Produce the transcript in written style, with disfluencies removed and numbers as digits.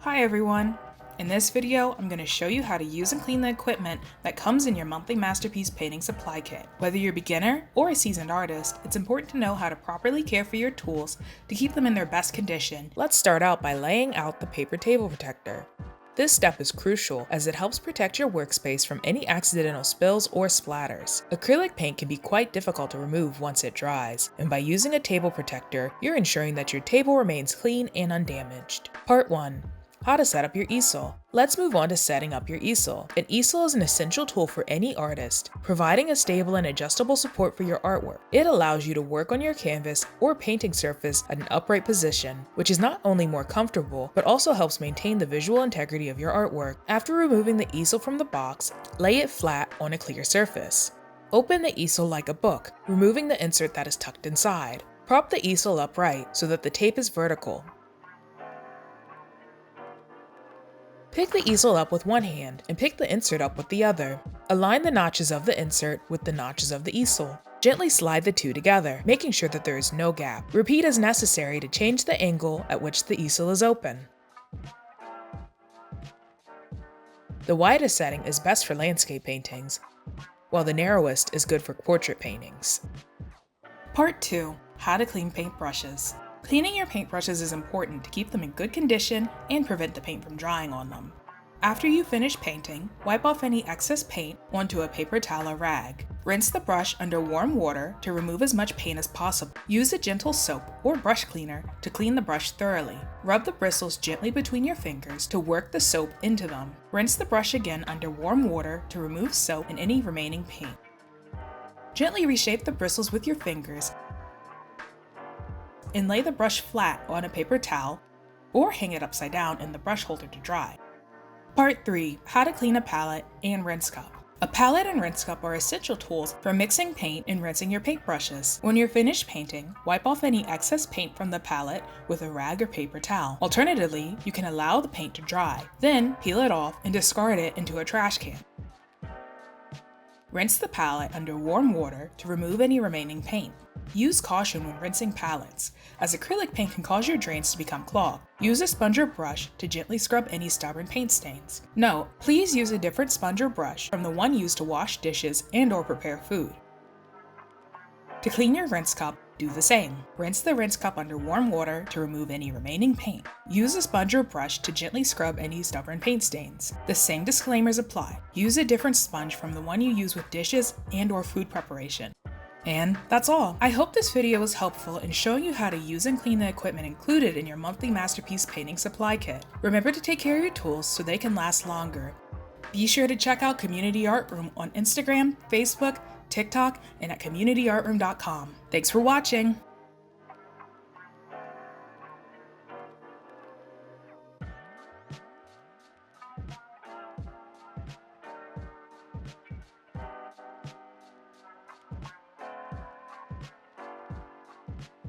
Hi everyone! In this video, I'm going to show you how to use and clean the equipment that comes in your monthly masterpiece painting supply kit. Whether you're a beginner or a seasoned artist, it's important to know how to properly care for your tools to keep them in their best condition. Let's start out by laying out the paper table protector. This step is crucial as it helps protect your workspace from any accidental spills or splatters. Acrylic paint can be quite difficult to remove once it dries, and by using a table protector, you're ensuring that your table remains clean and undamaged. Part 1. How to set up your easel. Let's move on to setting up your easel. An easel is an essential tool for any artist, providing a stable and adjustable support for your artwork. It allows you to work on your canvas or painting surface at an upright position, which is not only more comfortable, but also helps maintain the visual integrity of your artwork. After removing the easel from the box, lay it flat on a clear surface. Open the easel like a book, removing the insert that is tucked inside. Prop the easel upright so that the tape is vertical. Pick the easel up with one hand and pick the insert up with the other. Align the notches of the insert with the notches of the easel. Gently slide the two together, making sure that there is no gap. Repeat as necessary to change the angle at which the easel is open. The widest setting is best for landscape paintings, while the narrowest is good for portrait paintings. Part 2. How to clean paintbrushes. Cleaning your paintbrushes is important to keep them in good condition and prevent the paint from drying on them. After you finish painting, wipe off any excess paint onto a paper towel or rag. Rinse the brush under warm water to remove as much paint as possible. Use a gentle soap or brush cleaner to clean the brush thoroughly. Rub the bristles gently between your fingers to work the soap into them. Rinse the brush again under warm water to remove soap and any remaining paint. Gently reshape the bristles with your fingers and lay the brush flat on a paper towel or hang it upside down in the brush holder to dry. Part 3. How to clean a palette and rinse cup. A palette and rinse cup are essential tools for mixing paint and rinsing your paintbrushes. When you're finished painting, wipe off any excess paint from the palette with a rag or paper towel. Alternatively, you can allow the paint to dry, then peel it off and discard it into a trash can. Rinse the palette under warm water to remove any remaining paint. Use caution when rinsing palettes, as acrylic paint can cause your drains to become clogged. Use a sponge or brush to gently scrub any stubborn paint stains. Note, please use a different sponge or brush from the one used to wash dishes and/or prepare food. To clean your rinse cup, do the same. Rinse the rinse cup under warm water to remove any remaining paint. Use a sponge or brush to gently scrub any stubborn paint stains. The same disclaimers apply. Use a different sponge from the one you use with dishes and/or food preparation. And that's all. I hope this video was helpful in showing you how to use and clean the equipment included in your monthly masterpiece painting supply kit. Remember to take care of your tools so they can last longer. Be sure to check out Community Art Room on Instagram, Facebook, TikTok, and at communityartroom.com. Thanks for watching!